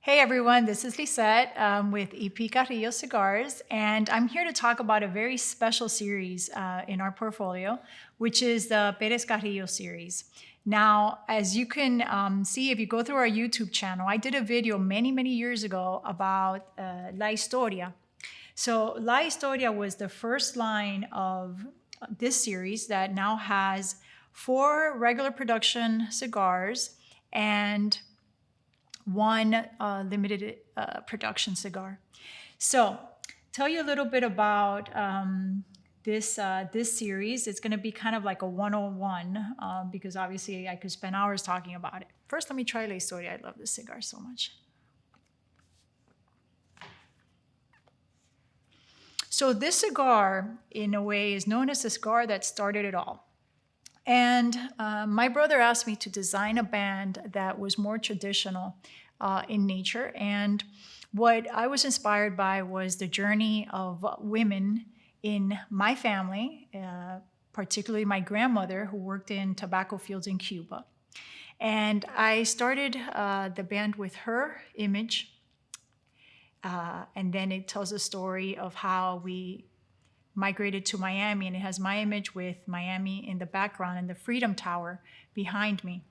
Hey everyone, this is Lisette with Perez-Carrillo Cigars, and I'm here to talk about a very special series in our portfolio, which is the Perez-Carrillo series. Now, as you can see, if you go through our YouTube channel, I did a video many years ago about La Historia. So La Historia was the first line of this series that now has 4 regular production cigars and one limited production cigar. So, tell you a little bit about this series. It's going to be kind of like a 101 because obviously I could spend hours talking about it. First, let me try La Historia. I love this cigar so much. So this cigar, in a way, is known as the cigar that started it all. And my brother asked me to design a band that was more traditional in nature. And what I was inspired by was the journey of women in my family, particularly my grandmother, who worked in tobacco fields in Cuba. And I started the band with her image. And then it tells a story of how we migrated to Miami, and it has my image with Miami in the background and the Freedom Tower behind me.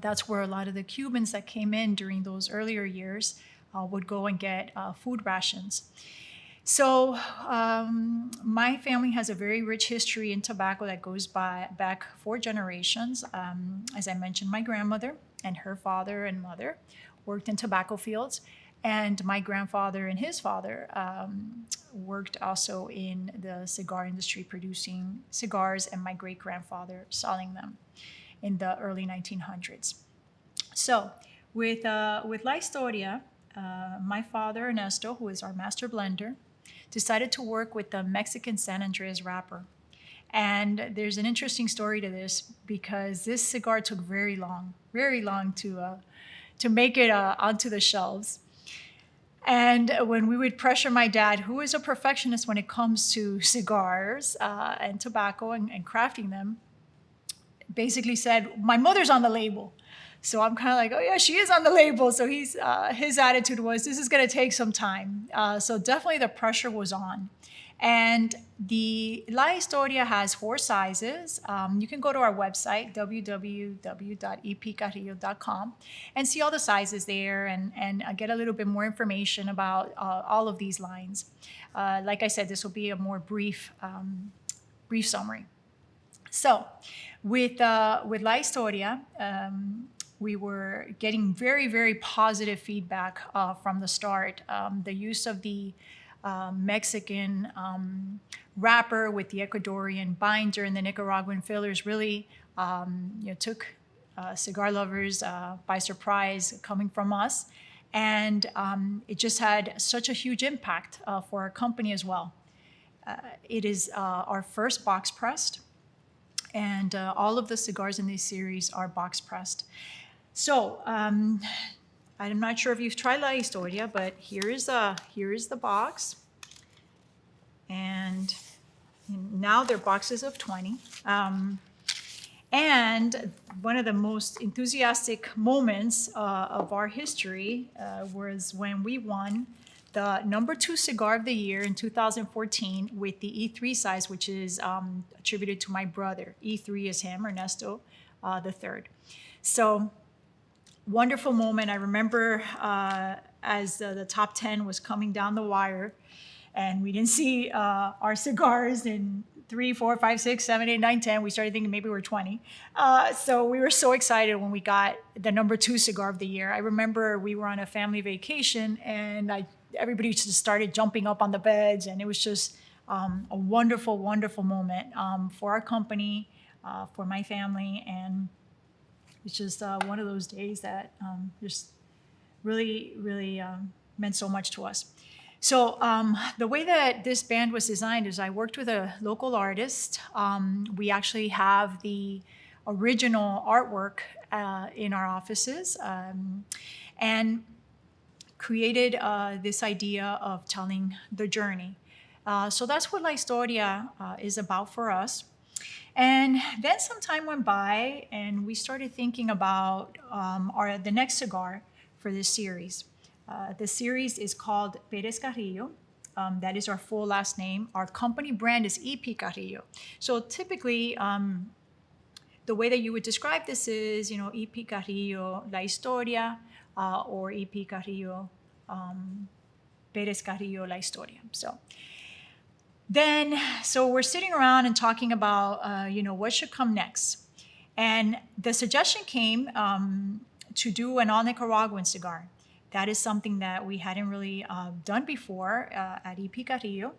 That's where a lot of the Cubans that came in during those earlier years would go and get food rations. So my family has a very rich history in tobacco that goes back 4 generations. As I mentioned, my grandmother and her father and mother worked in tobacco fields. And my grandfather and his father worked also in the cigar industry, producing cigars, and my great-grandfather selling them in the early 1900s. So with La Historia, my father, Ernesto, who is our master blender, decided to work with the Mexican San Andreas wrapper. And there's an interesting story to this because this cigar took very long to make it onto the shelves. And when we would pressure my dad, who is a perfectionist when it comes to cigars and tobacco and crafting them, basically said, my mother's on the label. So I'm kind of like, oh yeah, she is on the label. So his attitude was, this is going to take some time. So definitely the pressure was on. And the La Historia has 4 sizes. You can go to our website, www.epcarrillo.com, and see all the sizes there and get a little bit more information about all of these lines. Like I said, this will be a more brief summary. So with La Historia, we were getting very positive feedback from the start. The use of the Mexican wrapper with the Ecuadorian binder and the Nicaraguan fillers really took cigar lovers by surprise coming from us. And it just had such a huge impact for our company as well. It is our first box pressed, and all of the cigars in this series are box pressed. So I'm not sure if you've tried La Historia, but here is the box. And now they're boxes of 20. And one of the most enthusiastic moments of our history was when we won the number 2 cigar of the year in 2014 with the E3 size, which is attributed to my brother. E3 is him, Ernesto, the third. So wonderful moment. I remember as the top 10 was coming down the wire, and we didn't see our cigars in 3, 4, 5, 6, 7, 8, 9, 10. We started thinking maybe we were 20. So we were so excited when we got the number 2 cigar of the year. I remember we were on a family vacation, and everybody just started jumping up on the beds, and it was just a wonderful moment for our company, for my family, and it's just one of those days that just really meant so much to us. So the way that this band was designed is I worked with a local artist. We actually have the original artwork in our offices and created this idea of telling the journey. So that's what La Historia is about for us. And then some time went by, and we started thinking about the next cigar for this series. The series is called Perez-Carrillo. That is our full last name. Our company brand is EP Carrillo. So typically, the way that you would describe this is, EP Carrillo, La Historia, or EP Carrillo, Perez-Carrillo, La Historia. So we're sitting around and talking about, what should come next. And the suggestion came to do an all Nicaraguan cigar. That is something that we hadn't really done before at EP Carrillo.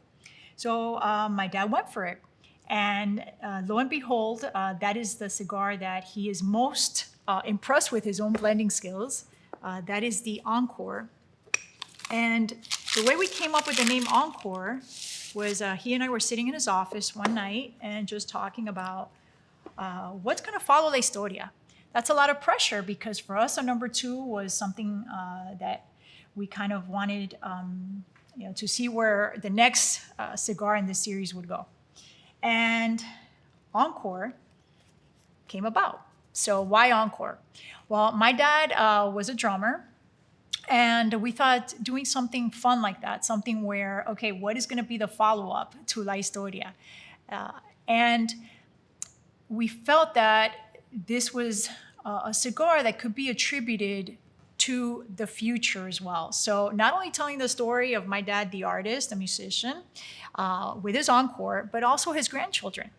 So my dad went for it. And lo and behold, that is the cigar that he is most impressed with his own blending skills. That is the Encore. And the way we came up with the name Encore was he and I were sitting in his office one night and just talking about what's going to follow La Historia. That's a lot of pressure because for us, a number 2 was something that we kind of wanted to see where the next cigar in this series would go. And Encore came about. So why Encore? Well, my dad was a drummer. And we thought doing something fun like that, something where, okay, what is going to be the follow-up to La Historia? And we felt that this was a cigar that could be attributed to the future as well. So not only telling the story of my dad, the artist, the musician, with his Encore, but also his grandchildren.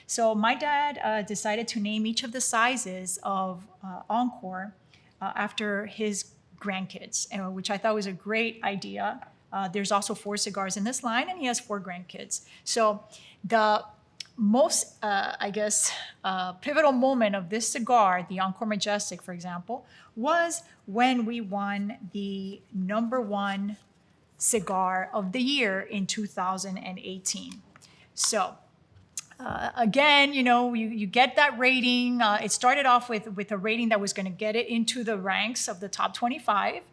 So my dad decided to name each of the sizes of Encore after his grandkids, which I thought was a great idea. There's also 4 cigars in this line, and he has 4 grandkids. So the most, pivotal moment of this cigar, the Encore Majestic, for example, was when we won the number 1 cigar of the year in 2018. So again, you get that rating. It started off with a rating that was going to get it into the ranks of the top 25.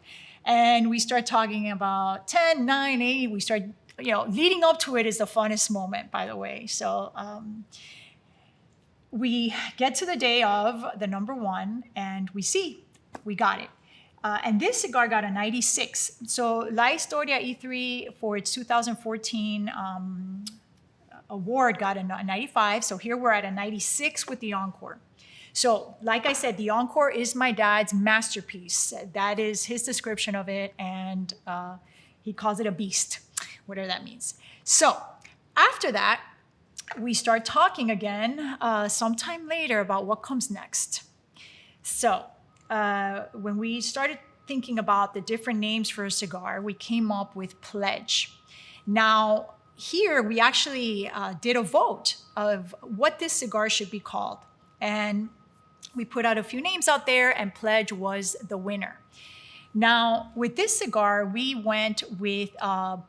And we start talking about 10, 9, 8. We start, leading up to it is the funnest moment, by the way. So we get to the day of the number 1 and we got it. And this cigar got a 96. So La Historia E3 for its 2014 award got a 95. So here we're at a 96 with the Encore. So like I said, the Encore is my dad's masterpiece. That is his description of it. And he calls it a beast, whatever that means. So after that, we start talking again sometime later about what comes next. So when we started thinking about the different names for a cigar, we came up with Pledge. Now, here we actually did a vote of what this cigar should be called. And we put out a few names out there, and Pledge was the winner. Now, with this cigar, we went with a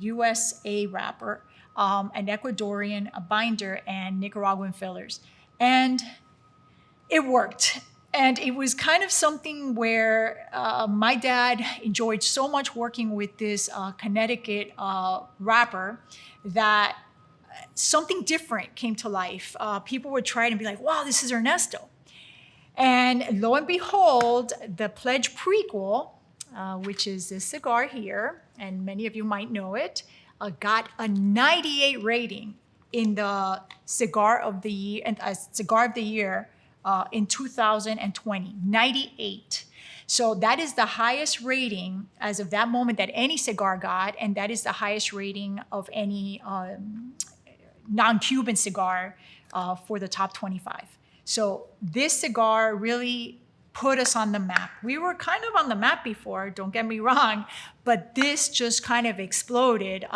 USA wrapper, an Ecuadorian binder, and Nicaraguan fillers. And it worked. And it was kind of something where my dad enjoyed so much working with this Connecticut wrapper that something different came to life. People would try it and be like, wow, this is Ernesto. And lo and behold, the Pledge prequel, which is this cigar here, and many of you might know it, got a 98 rating in the Cigar of the Year in 2020, 98. So that is the highest rating as of that moment that any cigar got, and that is the highest rating of any non-Cuban cigar for the top 25. So this cigar really put us on the map. We were kind of on the map before, don't get me wrong, but this just kind of exploded.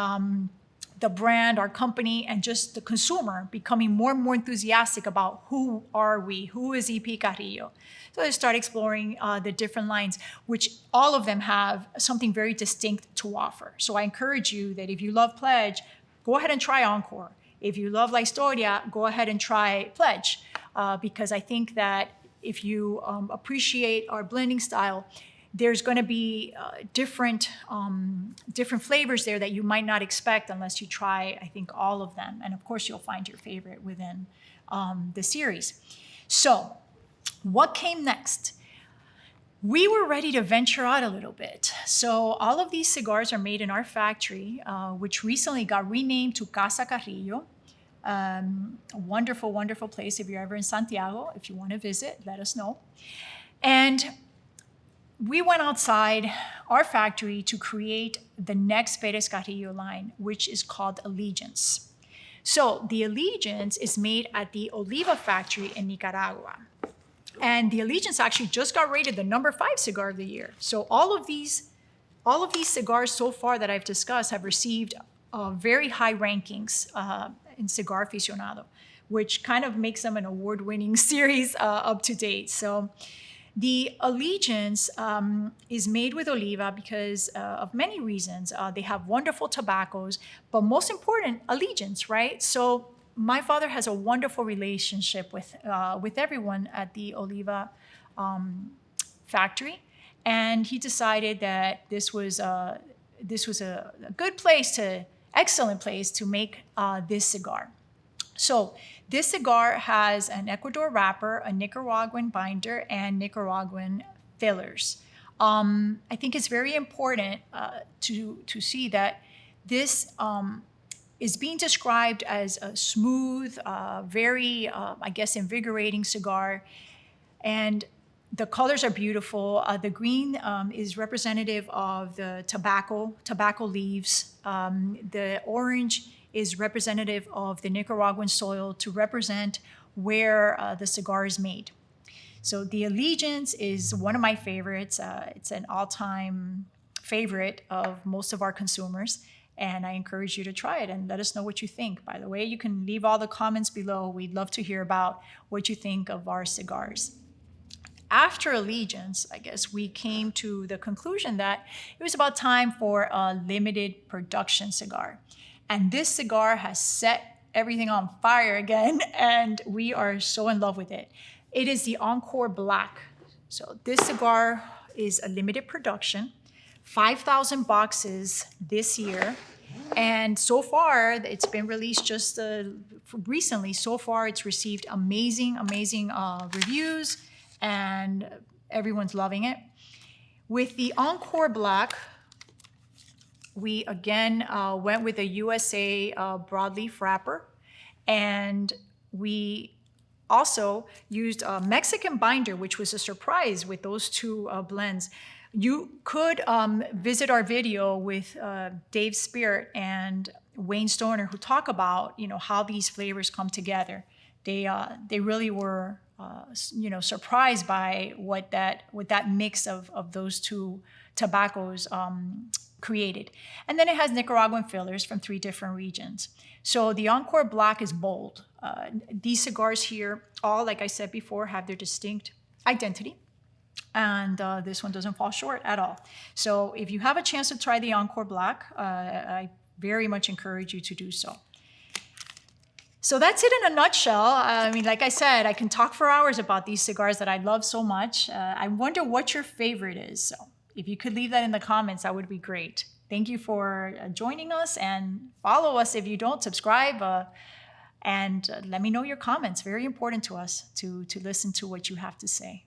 The brand, our company, and just the consumer becoming more and more enthusiastic about who are we, who is EP Carrillo. So they start exploring the different lines, which all of them have something very distinct to offer. So I encourage you that if you love Pledge, go ahead and try Encore. If you love La Historia, go ahead and try Pledge, because I think that if you appreciate our blending style, there's going to be different flavors there that you might not expect unless you try, I think, all of them. And of course, you'll find your favorite within the series. So what came next? we were ready to venture out a little bit. So all of these cigars are made in our factory, which recently got renamed to Casa Carrillo. A wonderful, wonderful place. If you're ever in Santiago, if you want to visit, let us know. And we went outside our factory to create the next Perez-Carrillo line, which is called Allegiance. So the Allegiance is made at the Oliva factory in Nicaragua. And the Allegiance actually just got rated the number 5 cigar of the year. So all of these cigars so far that I've discussed have received very high rankings in Cigar Aficionado, which kind of makes them an award-winning series up to date. So the Allegiance is made with Oliva because of many reasons. They have wonderful tobaccos, but most important, Allegiance, right? So my father has a wonderful relationship with everyone at the Oliva factory, and he decided that this was a good place excellent place to make this cigar. So this cigar has an Ecuador wrapper, a Nicaraguan binder, and Nicaraguan fillers. I think it's very important to see that this is being described as a smooth, very, invigorating cigar. And the colors are beautiful. The green is representative of the tobacco leaves. The orange is representative of the Nicaraguan soil to represent where the cigar is made. So the Allegiance is one of my favorites. It's an all-time favorite of most of our consumers, and I encourage you to try it and let us know what you think. By the way, you can leave all the comments below. We'd love to hear about what you think of our cigars. After Allegiance, I guess we came to the conclusion that it was about time for a limited production cigar. And this cigar has set everything on fire again, and we are so in love with it. It is the Encore Black. So this cigar is a limited production, 5,000 boxes this year. And so far, it's been released just recently. So far, it's received amazing reviews, and everyone's loving it. With the Encore Black, we again went with a USA broadleaf wrapper, and we also used a Mexican binder, which was a surprise with those two blends. You could visit our video with Dave Spirit and Wayne Stoner, who talk about how these flavors come together. They really were surprised by what that mix of those two tobaccos created. And then it has Nicaraguan fillers from 3 different regions. So the Encore Black is bold. These cigars here, all, like I said before, have their distinct identity. And this one doesn't fall short at all. So if you have a chance to try the Encore Black, I very much encourage you to do so. So that's it in a nutshell. I mean, like I said, I can talk for hours about these cigars that I love so much. I wonder what your favorite is. So if you could leave that in the comments, that would be great. Thank you for joining us, and follow us if you don't subscribe. And let me know your comments. Very important to us to listen to what you have to say.